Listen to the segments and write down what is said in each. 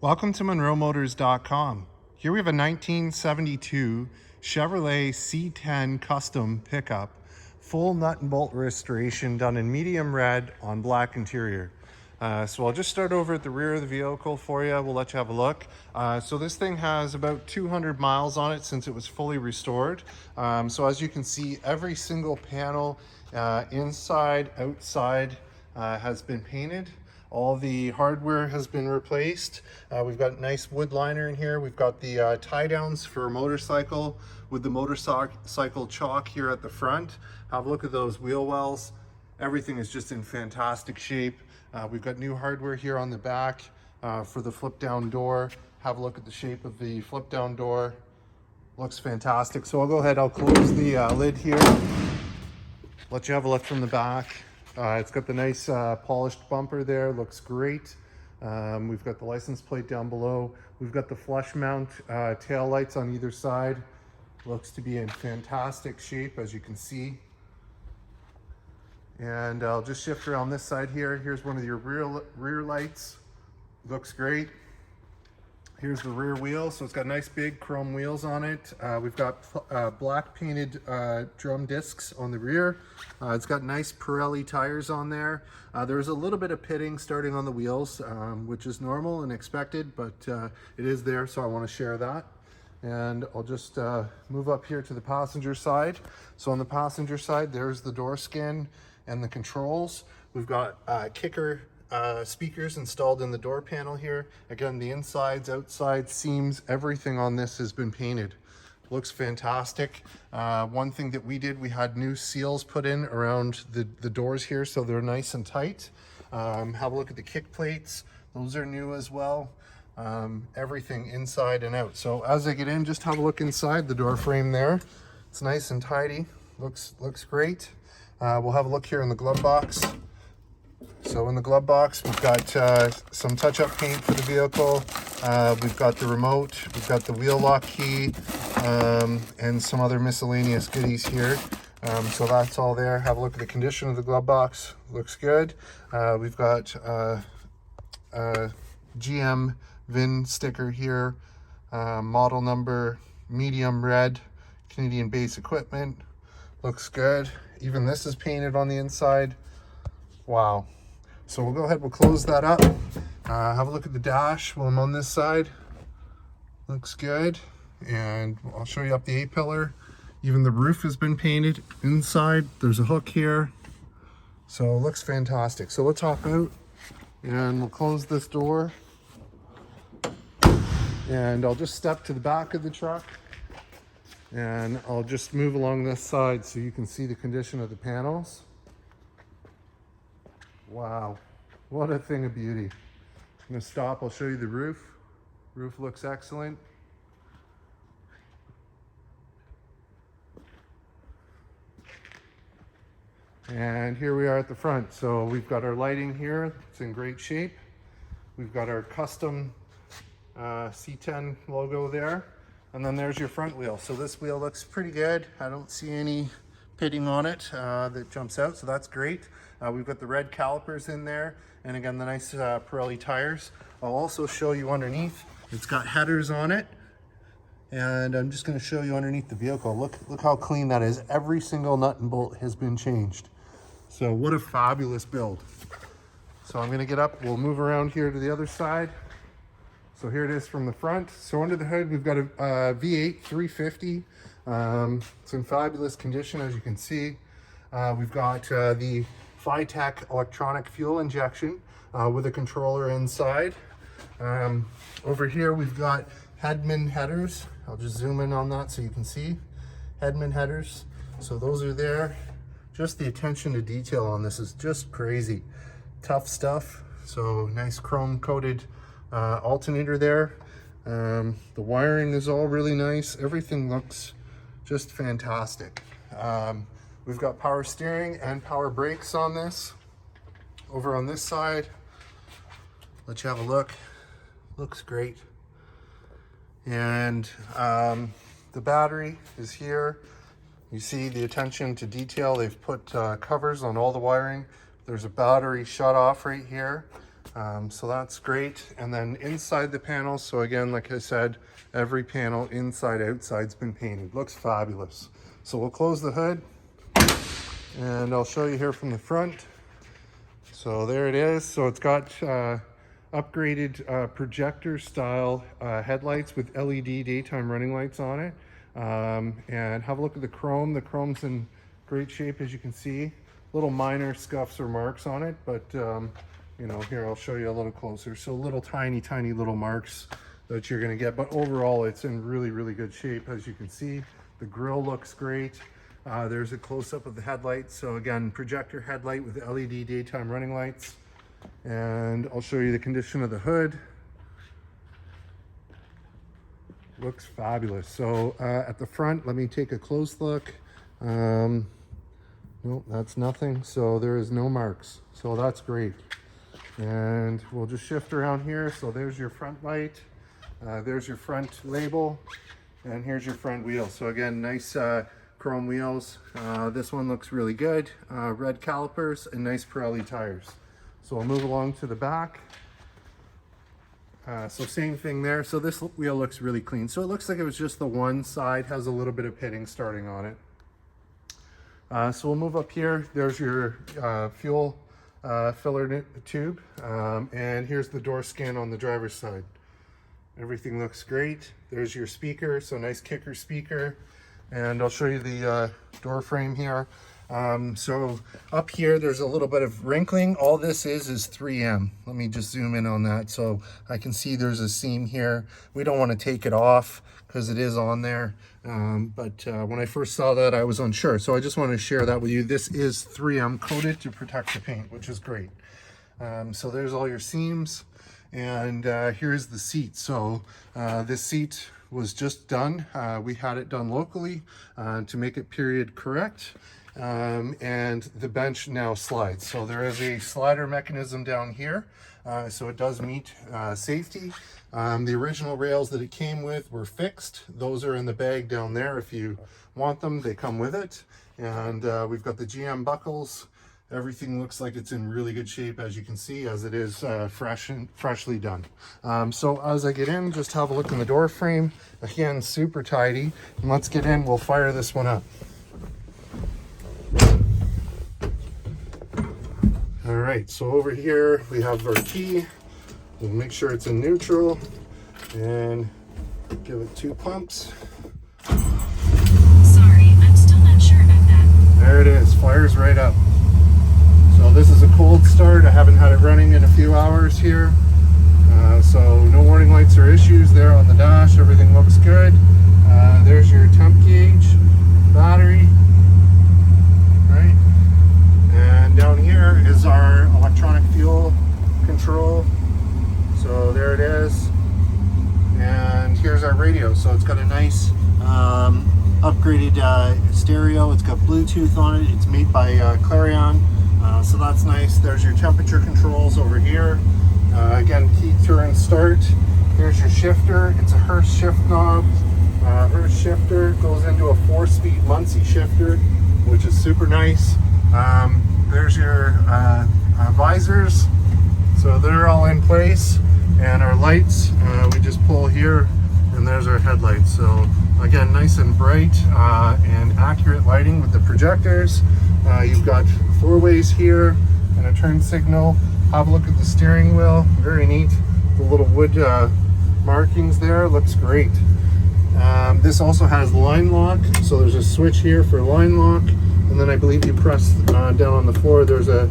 Welcome to MonroeMotors.com. Here we have a 1972 Chevrolet C10 custom pickup, full nut and bolt restoration done in medium red on black interior. So I'll just start over at the rear of the vehicle for you. We'll let you have a look. So this thing has about 200 miles on it since it was fully restored. So as you can see, every single panel, inside, outside, has been painted. All the hardware has been replaced. We've got nice wood liner in here. We've got the tie downs for a motorcycle with the motorcycle chalk here at the front. Have a look at those wheel wells. Everything is just in fantastic shape. We've got new hardware here on the back for the flip down door. Have a look at the shape of the flip down door. Looks fantastic. So I'll go ahead, I'll close the lid here. Let you have a look from the back. It's got the nice polished bumper there, looks great. We've got the license plate down below. We've got the flush mount tail lights on either side. Looks to be in fantastic shape, as you can see. And I'll just shift around this side here. Here's one of your rear lights. Looks great. Here's the rear wheel. So it's got nice big chrome wheels on it. We've got black painted drum discs on the rear. It's got nice Pirelli tires on there. There's a little bit of pitting starting on the wheels, which is normal and expected, but it is there, so I want to share that. And I'll just move up here to the passenger side. So on the passenger side, there's the door skin and the controls. We've got kicker speakers installed in the door panel here. Again, the insides, outside, seams, everything on this has been painted. Looks fantastic. One thing that we did, we had new seals put in around the doors here, so they're nice and tight. Have a look at the kick plates. Those are new as well. Everything inside and out. So as I get in, just have a look inside the door frame there. It's nice and tidy. Looks great. We'll have a look here in the glove box. So in the glove box, we've got some touch-up paint for the vehicle. We've got the remote, we've got the wheel lock key, and some other miscellaneous goodies here. So that's all there. Have a look at the condition of the glove box. Looks good. We've got GM VIN sticker here, model number medium red, Canadian base equipment. Looks good. Even this is painted on the inside. Wow. So we'll go ahead, we'll close that up. Have a look at the dash while I'm on this side. Looks good. And I'll show you up the A-pillar. Even the roof has been painted inside. There's a hook here. So it looks fantastic. So let's hop out and we'll close this door. And I'll just step to the back of the truck and I'll just move along this side so you can see the condition of the panels. Wow, what a thing of beauty. I'm gonna stop, I'll show you the roof. Roof looks excellent. And here we are at the front. So we've got our lighting here, it's in great shape. We've got our custom C10 logo there. And then there's your front wheel. So this wheel looks pretty good. I don't see any pitting on it that jumps out, so that's great. We've got the red calipers in there, and again, the nice Pirelli tires. I'll also show you underneath. It's got headers on it, and I'm just gonna show you underneath the vehicle. Look how clean that is. Every single nut and bolt has been changed. So what a fabulous build. So I'm gonna get up, we'll move around here to the other side. So here it is from the front. So under the hood, we've got a V8 350. It's in fabulous condition, as you can see. We've got the Phytech electronic fuel injection with a controller inside. Over here, we've got Hedman headers. I'll just zoom in on that so you can see. Hedman headers. So those are there. Just the attention to detail on this is just crazy. Tough stuff. So nice chrome coated alternator there. The wiring is all really nice. Everything looks just fantastic. We've got power steering and power brakes on this. Over on this side, let you have a look. Looks great. And the battery is here. You see the attention to detail. They've put covers on all the wiring. There's a battery shut off right here. So that's great. And then inside the panel, so again, like I said, every panel inside outside's been painted. Looks fabulous. So we'll close the hood and I'll show you here from the front. So there it is. So it's got upgraded projector style headlights with LED daytime running lights on it. And have a look at the chrome. The chrome's in great shape, as you can see. Little minor scuffs or marks on it, but you know, here I'll show you a little closer. So little tiny little marks that you're going to get, but overall it's in really good shape. As you can see, the grille looks great. There's a close-up of the headlights. So again, projector headlight with LED daytime running lights. And I'll show you the condition of the hood. Looks fabulous. So at the front, let me take a close look. Nope, that's nothing. So there is no marks. So that's great. And we'll just shift around here. So there's your front light. There's your front label. And here's your front wheel. So again, nice chrome wheels. This one looks really good. Red calipers and nice Pirelli tires. So I'll move along to the back. So same thing there. So this wheel looks really clean. So it looks like it was just the one side, has a little bit of pitting starting on it. So we'll move up here. There's your fuel filler tube. And here's the door scan on the driver's side. Everything looks great. There's your speaker, so nice kicker speaker. And I'll show you the door frame here. So up here, there's a little bit of wrinkling. All this is 3M. Let me just zoom in on that. So I can see there's a seam here. We don't want to take it off because it is on there. But when I first saw that, I was unsure. So I just want to share that with you. This is 3M coated to protect the paint, which is great. So there's all your seams. And here's the seat. So this seat was just done. We had it done locally to make it period correct. And the bench now slides. So there is a slider mechanism down here. So it does meet safety. The original rails that it came with were fixed. Those are in the bag down there. If you want them, they come with it. And we've got the GM buckles. Everything looks like it's in really good shape, as you can see, as it is freshly done. So as I get in, just have a look in the door frame. Again, super tidy. And let's get in, we'll fire this one up. All right, so over here we have our key. We'll make sure it's in neutral and give it 2 pumps. Sorry, I'm still not sure about that. There it is, fires right up. So this is a cold start. I haven't had it running in a few hours here. So no warning lights or issues there on the dash. Everything looks good. There's your temp gauge, battery, right? And down here is our electronic fuel control. So there it is. And here's our radio. So it's got a nice upgraded stereo. It's got Bluetooth on it. It's made by Clarion. So that's nice. There's your temperature controls over here. Again, key turn start. Here's your shifter. It's a Hurst shift knob. Hurst shifter goes into a 4-speed Muncie shifter, which is super nice. There's your visors. So they're all in place. And our lights, we just pull here, and there's our headlights. So again, nice and bright and accurate lighting with the projectors. You've got 4 ways here and a turn signal. Have a look at the steering wheel, very neat. The little wood markings there, looks great. This also has line lock, so there's a switch here for line lock, and then I believe you press down on the floor, there's a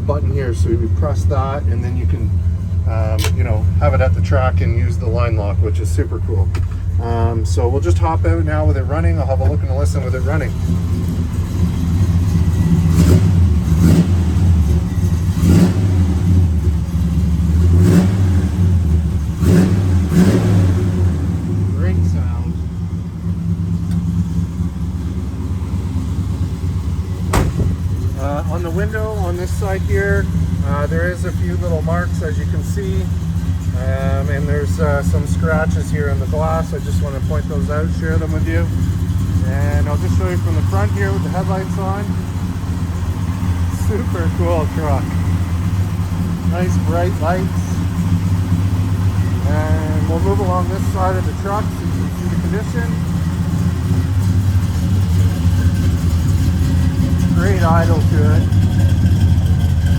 button here, so you press that, and then you can you know, have it at the track and use the line lock, which is super cool. So we'll just hop out now with it running. I'll have a look and a listen with it running. Great sound. On the window on this side here, there is a few little marks, as you can see, and there's some scratches here in the glass. I just want to point those out, share them with you. And I'll just show you from the front here with the headlights on. Super cool truck. Nice bright lights. And we'll move along this side of the truck so you can see the condition. Great idle to it.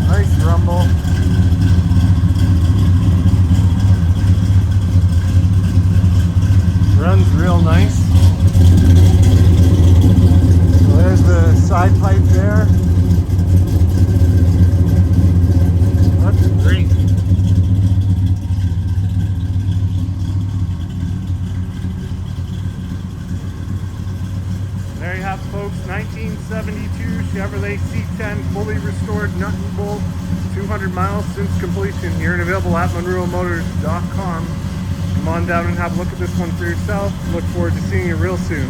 Nice rumble. Runs real nice. So there's the side pipe there. That's great. There you have it, folks. 1972 Chevrolet C10 fully restored nut and bolt. 200 miles since completion. Here and available at MonroeMotors.com. Come on down and have a look at this one for yourself. Look forward to seeing you real soon.